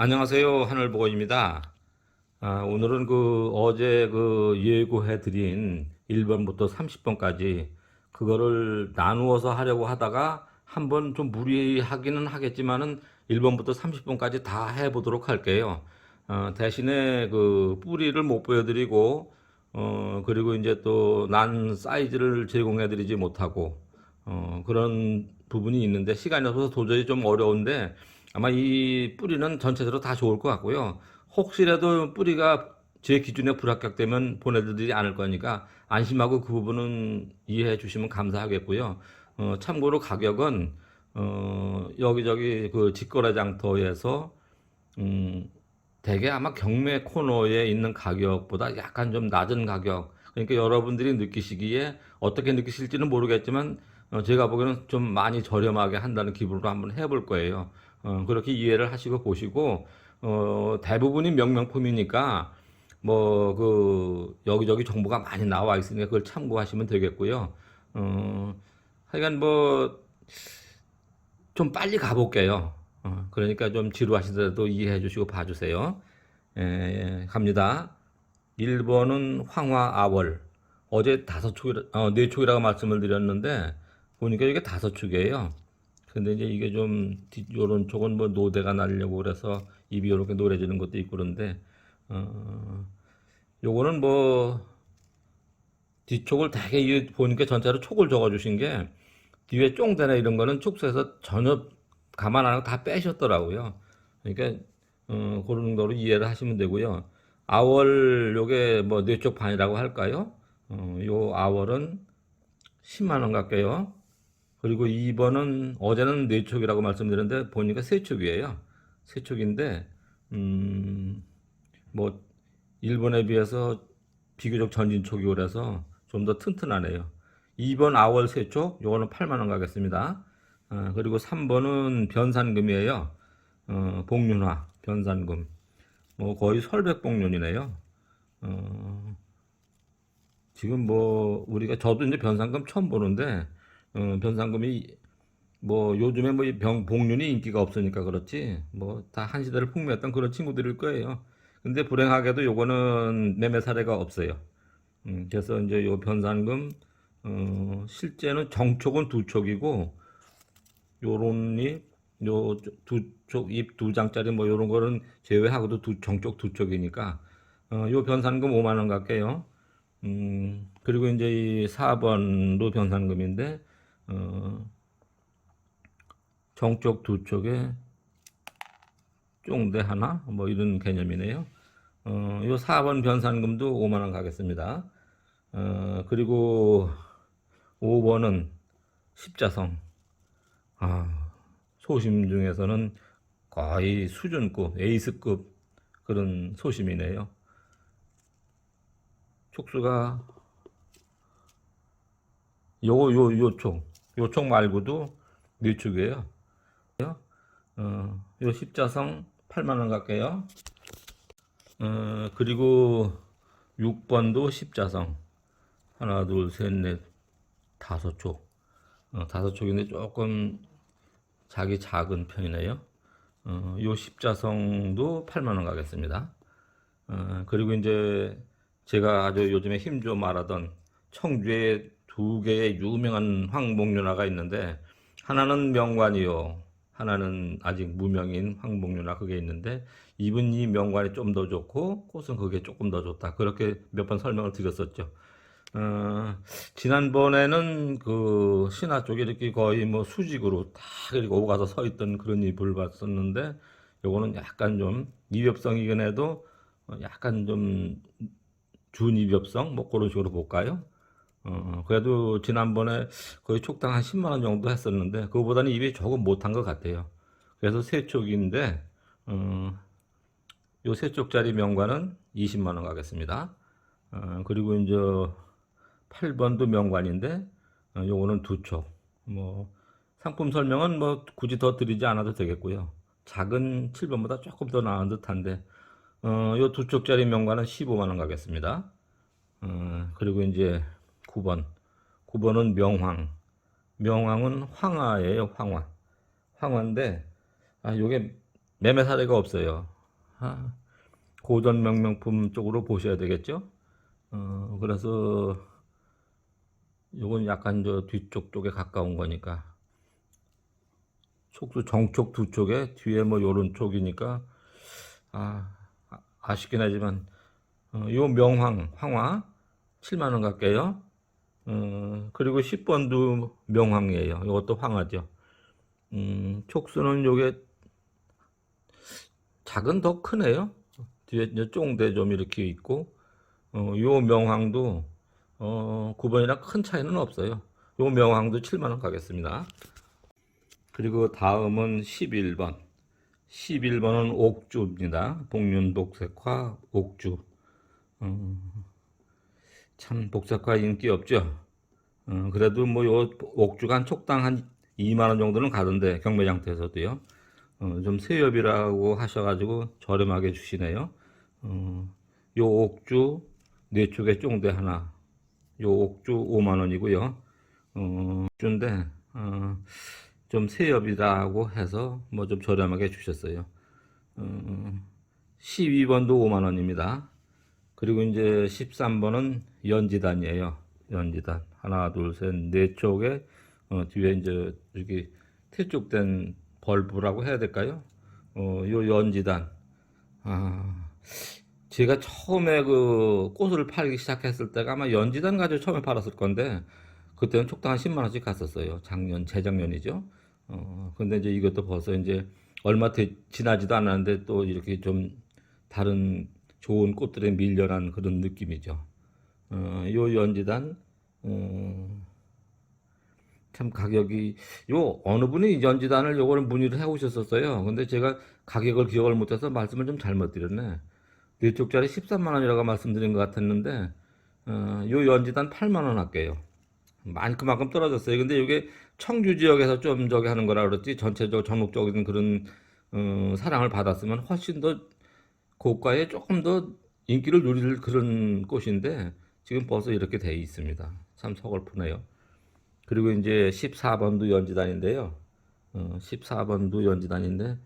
안녕하세요. 하늘보건입니다. 오늘은 어제 예고해 드린 1번부터 30번까지 그거를 나누어서 하려고 하다가 한번 좀 무리하기는 하겠지만은 1번부터 30번까지 다 해보도록 할게요. 대신에 뿌리를 못 보여드리고, 그리고 이제 또 난 사이즈를 제공해 드리지 못하고, 그런 부분이 있는데 시간이 없어서 도저히 좀 어려운데 아마 이 뿌리는 전체적으로 다 좋을 것 같고요. 혹시라도 뿌리가 제 기준에 불합격되면 보내드리지 않을 거니까 안심하고 그 부분은 이해해 주시면 감사하겠고요. 참고로 가격은 여기저기 직거래 장터에서 대개 아마 경매 코너에 있는 가격보다 약간 좀 낮은 가격. 그러니까 여러분들이 느끼시기에 어떻게 느끼실지는 모르겠지만 제가 보기에는 좀 많이 저렴하게 한다는 기분으로 한번 해볼 거예요. 그렇게 이해를 하시고 보시고 대부분이 명명품이니까 여기저기 정보가 많이 나와 있으니까 그걸 참고하시면 되겠고요. 하여간 좀 빨리 가볼게요. 그러니까 좀 지루하시더라도 이해해 주시고 봐주세요. 갑니다. 1번은 황화아월. 어제 다섯 축이라, 네 축이라고 말씀을 드렸는데, 보니까 이게 다섯 축이에요. 근데 이제 이게 요런 쪽은 노대가 나려고 그래서 입이 요렇게 노래지는 것도 있고 그런데, 요거는 뒤쪽을 되게 보니까 전체로 촉을 적어주신 게, 뒤에 쫑대나 이런 거는 축소해서 전혀 감안 안 하고 다 빼셨더라고요. 그러니까 그런 정도로 이해를 하시면 되고요. 아월 요게 뇌쪽 반이라고 할까요? 요 아월은 10만 원 갈게요. 그리고 2번은 어제는 뇌쪽이라고 말씀드렸는데 보니까 세쪽이에요. 세쪽인데 뭐 일본에 비해서 비교적 전진촉이 오래서 좀 더 튼튼하네요. 2번 아월 세촉 요거는 8만 원 가겠습니다. 그리고 3번은 변산금이에요. 복륜화 변산금 거의 설백복륜이네요. 어, 지금 우리가 저도 이제 변산금 처음 보는데 변산금이 요즘에 복륜이 인기가 없으니까 그렇지 다 한 시대를 풍미했던 그런 친구들일 거예요. 근데 불행하게도 요거는 매매 사례가 없어요. 그래서 이제 요 변산금 실제는 정촉은 두 촉이고 요런 잎, 요 두 쪽 잎 두 장짜리 요런 거는 제외하고도 정쪽 두 쪽이니까 요 변산금 5만 원 갈게요. 그리고 이제 이 4번도 변산금인데 어, 정쪽 두 쪽에 쫑대 하나 이런 개념이네요. 요 4번 변산금도 5만 원 가겠습니다. 그리고 5번은 십자성. 소심 중에서는 거의 수준급, 에이스급 그런 소심이네요. 촉수가 요쪽 말고도 뇌축이에요. 요 십자성 8만 원 갈게요. 그리고 6번도 십자성 하나, 둘, 셋, 넷, 다섯 촉. 다섯 촉인데 조금 자기 작은 편이네요. 요 십자성도 8만 원 가겠습니다. 그리고 이제 제가 아주 요즘에 힘 좀 말하던 청주에 두 개의 유명한 황목류나가 있는데 하나는 명관이요. 하나는 아직 무명인 황목류나 그게 있는데 이분이 명관이 좀 더 좋고 꽃은 그게 조금 더 좋다. 그렇게 몇 번 설명을 드렸었죠. 지난번에는 신화 쪽에 이렇게 거의 수직으로 다 그리고 오가서 서 있던 그런 잎을 봤었는데 요거는 약간 좀 이엽성이긴 해도 약간 좀 준이엽성 그런 식으로 볼까요? 그래도 지난번에 거의 촉당 한 10만 원 정도 했었는데 그거보다는 입이 조금 못한 것 같아요. 그래서 세 쪽인데 요 세 쪽짜리 명관은 20만 원 가겠습니다. 그리고 이제 8번도 명관인데 요거는 두 쪽. 상품 설명은 굳이 더 드리지 않아도 되겠고요. 작은 7번보다 조금 더 나은 듯한데 요 두 쪽짜리 명관은 15만 원 가겠습니다. 그리고 이제 9번. 9번은 명황. 명황은 황화예요, 황화. 황화인데 요게 매매 사례가 없어요. 아, 고전 명명품 쪽으로 보셔야 되겠죠. 그래서 요건 약간 저 뒤쪽 쪽에 가까운 거니까 촉수 정촉 두 쪽에 뒤에 뭐 요런 쪽이니까 아쉽긴 하지만 요 명황 황화 7만 원 갈게요. 그리고 10번도 명황이에요. 이것도 황화죠. 촉수는 요게 작은 더 크네요. 뒤에 이제 쫑대 좀 이렇게 있고, 요 명황도 9번이랑 큰 차이는 없어요. 요 명황도 7만 원 가겠습니다. 그리고 다음은 11번. 11번은 옥주입니다. 복륜복색화 옥주. 참 복색화 인기 없죠. 그래도 뭐 요 옥주가 한 촉당 한 2만 원 정도는 가던데 경매장터에서도요. 좀 세엽이라고 하셔가지고 저렴하게 주시네요. 요 옥주 네 쪽에 쫑대 하나. 요 옥주 5만 원이고요. 옥주인데 좀 세엽이라고 해서 뭐 좀 저렴하게 주셨어요. 12번도 5만 원입니다. 그리고 이제 13번은 연지단이에요. 연지단. 하나, 둘, 셋, 네 쪽에, 뒤에 이제 이렇게 태쪽된 벌브라고 해야 될까요? 요 연지단. 제가 처음에 그 꽃을 팔기 시작했을 때가 아마 연지단 가지고 처음에 팔았을 건데, 그때는 촉당 한 10만 원씩 갔었어요. 재작년이죠. 근데 이제 이것도 벌써 이제 얼마 지나지도 않았는데 또 이렇게 좀 다른 좋은 꽃들에 밀려난 그런 느낌이죠. 요 연지단, 참 가격이, 어느 분이 이 연지단을 요거를 문의를 해 오셨었어요. 근데 제가 가격을 기억을 못해서 말씀을 좀 잘못 드렸네. 4쪽짜리 13만 원이라고 말씀드린 것 같았는데, 요 연지단 8만 원 할게요. 많이 그만큼 떨어졌어요. 근데 이게 청주 지역에서 좀 저기 하는 거라 그랬지, 전체적으로 전국적인 그런, 사랑을 받았으면 훨씬 더 고가에 조금 더 인기를 누릴 그런 꽃인데 지금 벌써 이렇게 돼 있습니다. 참 서글프네요. 그리고 이제 14번도 연지단인데요. 14번도 연지단인데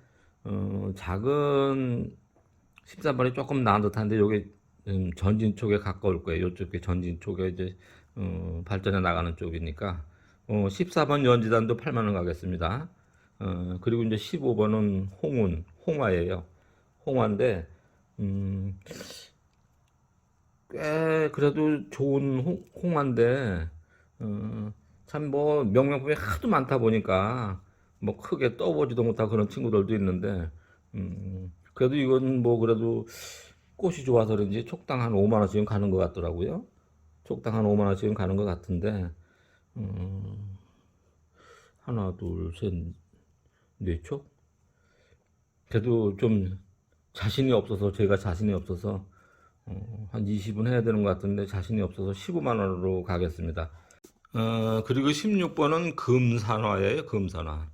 작은 13번이 조금 나은 듯한데 요게 전진 쪽에 가까울 거예요. 요쪽에 전진 쪽에 이제 발전해 나가는 쪽이니까 14번 연지단도 8만 원 가겠습니다. 그리고 이제 15번은 홍화예요. 홍화인데 음, 꽤 그래도 좋은 홍화인데 참 뭐 명명품이 하도 많다 보니까 뭐 크게 떠보지도 못하고 그런 친구들도 있는데 그래도 이건 뭐 그래도 꽃이 좋아서 그런지 촉당 한 5만 원씩은 가는 것 같더라고요. 촉당 한 5만 원씩은 가는 것 같은데 하나 둘셋네 촉? 그래도 좀 자신이 없어서 제가 자신이 없어서 한 20분 해야 되는 것 같은데 자신이 없어서 15만 원으로 가겠습니다. 그리고 16번은 금산화예요, 금산화.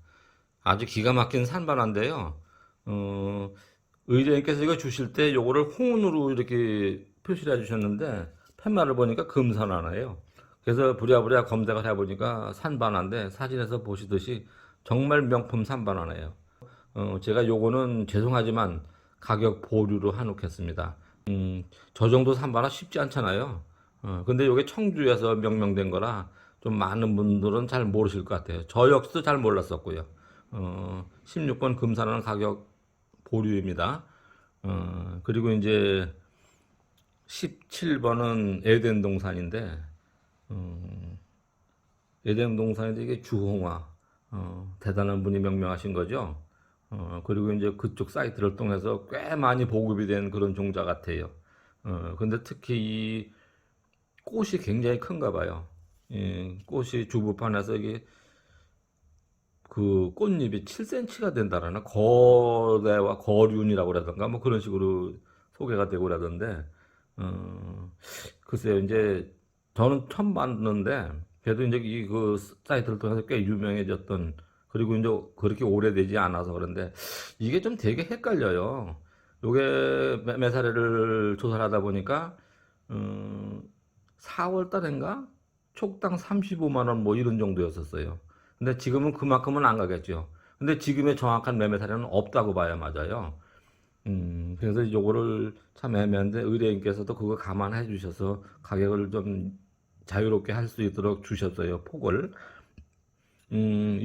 아주 기가 막힌 산반화인데요. 의뢰인께서 이거 주실 때 요거를 홍은으로 이렇게 표시를 해주셨는데 팻말을 보니까 금산화예요. 그래서 부랴부랴 검색을 해보니까 산반화인데 사진에서 보시듯이 정말 명품 산반화네요. 제가 요거는 죄송하지만 가격 보류로 해놓겠습니다. 저 정도 산반화 쉽지 않잖아요. 근데 요게 청주에서 명명된 거라 좀 많은 분들은 잘 모르실 것 같아요. 저 역시도 잘 몰랐었고요. 16번 금산화는 가격 보류입니다. 그리고 이제 17번은 에덴 동산인데, 에덴 동산인데 이게 주홍화, 대단한 분이 명명하신 거죠. 그리고 이제 그쪽 사이트를 통해서 꽤 많이 보급이 된 그런 종자 같아요. 근데 특히 이 꽃이 굉장히 큰가 봐요. 꽃이 주부판에서 이게 그 꽃잎이 7cm가 된다라나 거대와 거륜이라고 그러던가 뭐 그런 식으로 소개가 되고 그러던데 글쎄요 이제 저는 처음 봤는데 그래도 이제 이 그 사이트를 통해서 꽤 유명해졌던 그리고 이제 그렇게 오래되지 않아서 그런데 이게 좀 되게 헷갈려요. 요게 매사례를 조사를 하다 보니까 4월 달인가 촉당 35만 원 뭐 이런 정도였었어요. 근데 지금은 그만큼은 안 가겠죠. 근데 지금의 정확한 매매 사례는 없다고 봐야 맞아요. 그래서 요거를 참 애매한데 의뢰인께서도 그거 감안해 주셔서 가격을 좀 자유롭게 할 수 있도록 주셨어요, 폭을.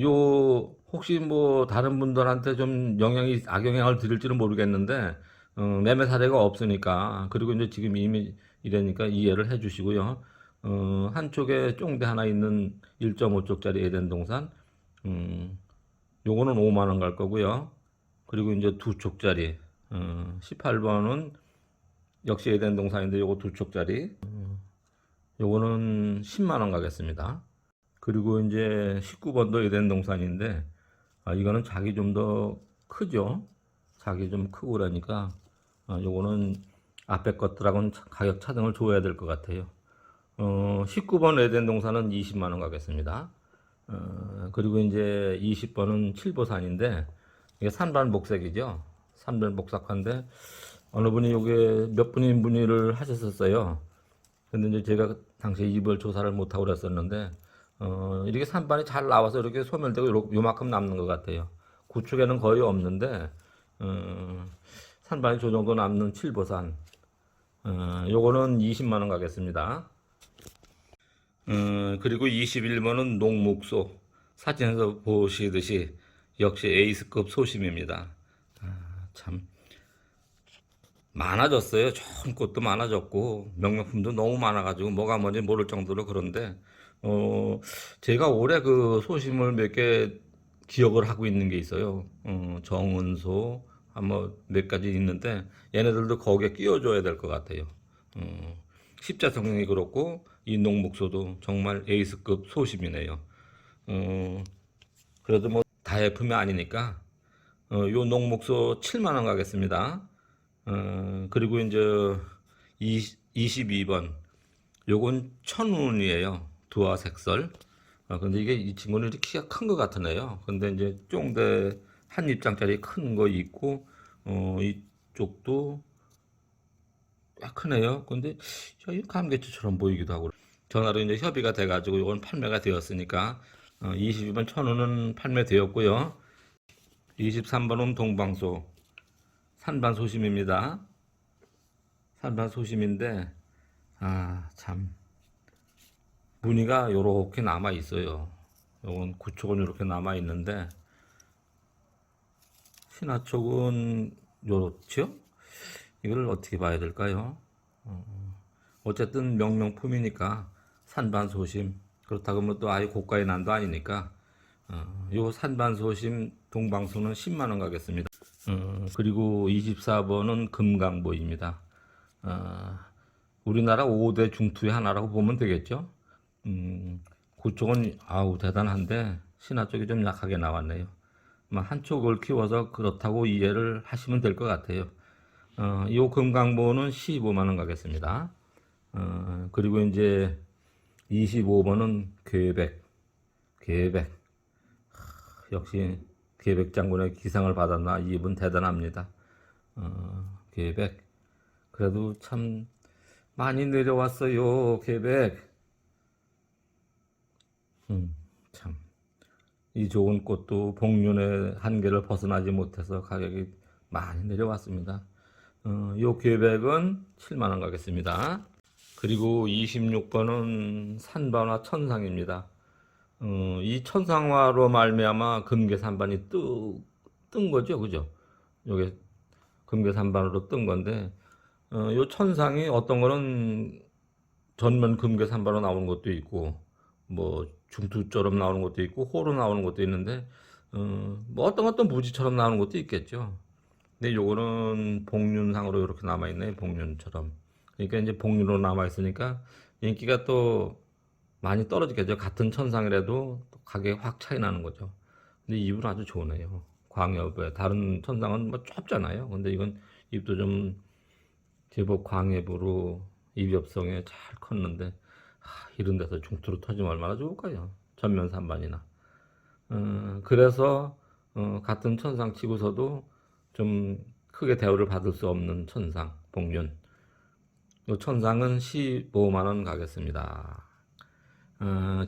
요 혹시 뭐 다른 분들한테 좀 악영향을 드릴지는 모르겠는데 매매 사례가 없으니까, 그리고 이제 지금 이미 이러니까 이해를 해 주시고요. 한쪽에 쫑대 하나 있는 1.5쪽짜리 에덴 동산, 요거는 5만 원 갈 거고요. 그리고 이제 두 쪽짜리 18번은 역시 에덴 동산인데 요거 두 쪽짜리, 요거는 10만 원 가겠습니다. 그리고 이제 19번도 에덴 동산인데, 이거는 작이 좀 더 크죠. 작이 좀 크고 그러니까 요거는 앞에 것들하고는 가격 차등을 줘야 될 것 같아요. 19번 에덴 동산은 20만 원 가겠습니다. 그리고 이제 20번은 칠보산인데 이게 산반 복색이죠. 산반 복삭한데 어느 분이 요게 몇 분이 문의를 하셨었어요. 근데 이제 제가 당시에 입을 조사를 못하고 그랬었는데 이렇게 산반이 잘 나와서 이렇게 소멸되고 요만큼 남는 것 같아요. 구축에는 거의 없는데 산반이 저 정도 남는 칠보산, 요거는 20만 원 가겠습니다. 그리고 21번은 농목소, 사진에서 보시듯이 역시 에이스급 소심입니다. 참 많아졌어요. 좋은 꽃도 많아졌고 명명품도 너무 많아가지고 뭐가 뭔지 모를 정도로. 그런데 제가 올해 그 소심을 몇 개 기억을 하고 있는 게 있어요. 정은소 한번 몇 가지 있는데 얘네들도 거기에 끼워줘야 될 것 같아요. 십자성령이 그렇고 이 농목소도 정말 에이스급 소심이네요. 그래도 뭐 다예품이 아니니까 요 농목소 7만 원 가겠습니다. 그리고 이제 22번 요건 천운이에요. 두화 색설. 근데 이게 이 친구는 이렇게 키가 큰 것 같으네요. 근데 이제 쫑대 한 입장짜리 큰 거 있고 이쪽도 꽤 크네요. 근데 이 감개추처럼 보이기도 하고. 전화로 이제 협의가 돼가지고 이건 판매가 되었으니까 22번 천운은 판매되었고요. 23번은 동방소 산반소심입니다. 산반소심인데 참 무늬가 요렇게 남아 있어요. 요건 구촉은 이렇게 남아 있는데 신화촉은 요렇죠. 이걸 어떻게 봐야 될까요? 어쨌든 명명품이니까 산반소심, 그렇다고 뭐 또 아예 고가의 난도 아니니까 요 산반소심 동방소는 10만 원 가겠습니다. 그리고 24번은 금강보입니다. 우리나라 5대 중투의 하나라고 보면 되겠죠. 그쪽은 아우 대단한데 신화 쪽이 좀 약하게 나왔네요. 한쪽을 키워서 그렇다고 이해를 하시면 될 것 같아요. 이 금강보는 15만 원 가겠습니다. 그리고 이제 25번은 계백. 역시 계백 장군의 기상을 받았나, 이분 대단합니다. 계백. 그래도 참 많이 내려왔어요, 계백. 참. 이 좋은 꽃도 복륜의 한계를 벗어나지 못해서 가격이 많이 내려왔습니다. 요 계백은 7만 원 가겠습니다. 그리고 26번은 산반화 천상입니다. 이 천상화로 말미암아 금계산반이 뜬 거죠, 그죠? 요게 금계산반으로 뜬 건데, 요 천상이 어떤 거는 전면 금계산반으로 나오는 것도 있고, 뭐 중투처럼 나오는 것도 있고, 호로 나오는 것도 있는데, 뭐 어떤 것도 무지처럼 나오는 것도 있겠죠. 근데 요거는 복륜상으로 이렇게 남아있네, 복륜처럼. 그러니까 이제 복륜으로 남아있으니까 인기가 또 많이 떨어지겠죠. 같은 천상이라도 가격이 확 차이 나는 거죠. 근데 잎은 아주 좋네요. 광엽에 다른 천상은 뭐 좁잖아요. 근데 이건 잎도 좀 제법 광엽으로 잎엽성에 잘 컸는데 이런 데서 중투로 터지면 얼마나 좋을까요? 전면 산반이나. 그래서 같은 천상 치고서도 좀 크게 대우를 받을 수 없는 천상 복륜. 이 천상은 15만 원 가겠습니다.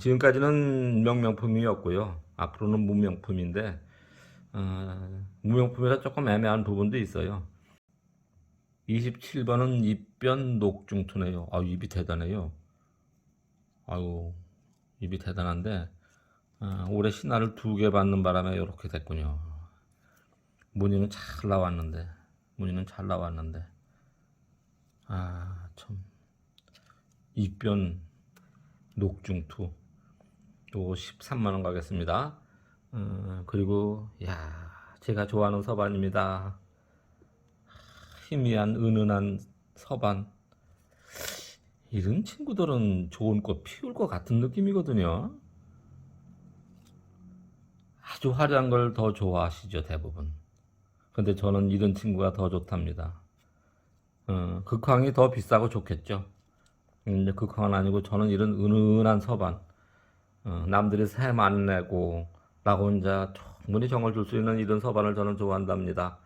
지금까지는 명명품이었고요. 앞으로는 무명품인데 무명품이라 조금 애매한 부분도 있어요. 27번은 입변 녹중투네요. 아, 입이 대단해요. 아유, 입이 대단한데 올해 신화를 2개 받는 바람에 이렇게 됐군요. 무늬는 잘 나왔는데, 무늬는 잘 나왔는데, 참, 입변 녹중투 요 13만 원 가겠습니다. 그리고 야, 제가 좋아하는 서반입니다. 희미한 은은한 서반. 이런 친구들은 좋은 꽃 피울 것 같은 느낌이거든요. 아주 화려한 걸 더 좋아하시죠, 대부분. 근데 저는 이런 친구가 더 좋답니다. 극황이 더 비싸고 좋겠죠. 근데 극황은 아니고 저는 이런 은은한 서반. 남들이 샘 안 내고 나 혼자 충분히 정을 줄 수 있는 이런 서반을 저는 좋아한답니다.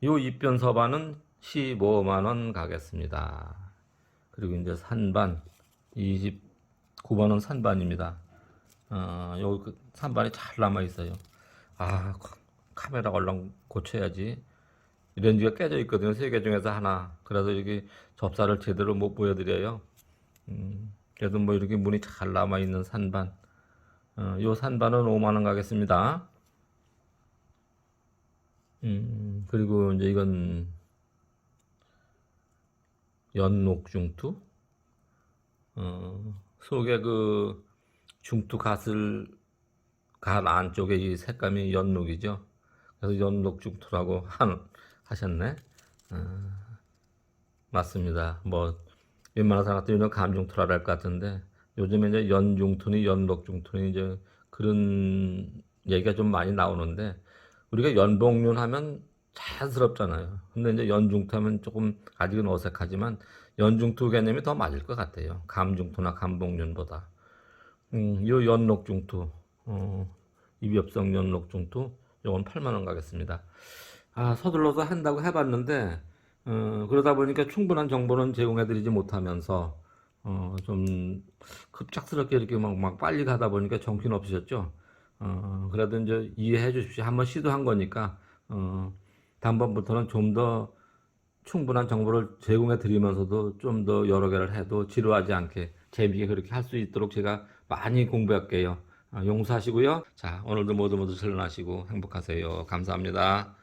요 입변 서반은 15만 원 가겠습니다. 그리고 이제 산반 29번은 산반입니다. 요 산반이 잘 남아 있어요. 카메라 얼른 고쳐야지. 렌즈가 깨져 있거든요. 3개 중에서 하나. 그래서 여기 접사를 제대로 못 보여드려요. 그래도 뭐 이렇게 문이 잘 남아 있는 산반. 요 산반은 5만 원 가겠습니다. 그리고 이제 이건 연녹중투. 속에 그 중투 갓을 갓 안쪽에 이 색감이 연녹이죠. 그래서 연녹중투라고 하셨네. 맞습니다. 뭐 웬만한 사람 같은 경우는 감중투라 할 것 같은데 요즘에 이제 연중투니 연녹중투니 이제 그런 얘기가 좀 많이 나오는데 우리가 연복륜 하면 자연스럽잖아요. 근데 이제 연중투 하면 조금 아직은 어색하지만 연중투 개념이 더 맞을 것 같아요. 감중투나 감복륜보다. 요 연녹중투, 입엽성 연녹중투, 요건 8만 원 가겠습니다. 서둘러서 한다고 해봤는데, 그러다 보니까 충분한 정보는 제공해드리지 못하면서, 좀 급작스럽게 이렇게 막 빨리 가다 보니까 정신 없으셨죠? 그래도 이제 이해해 주십시오. 한번 시도한 거니까, 다음번부터는 좀 더 충분한 정보를 제공해 드리면서도 좀 더 여러 개를 해도 지루하지 않게 재미있게 그렇게 할 수 있도록 제가 많이 공부할게요. 용서하시고요. 자, 오늘도 모두 모두 전하시고 행복하세요. 감사합니다.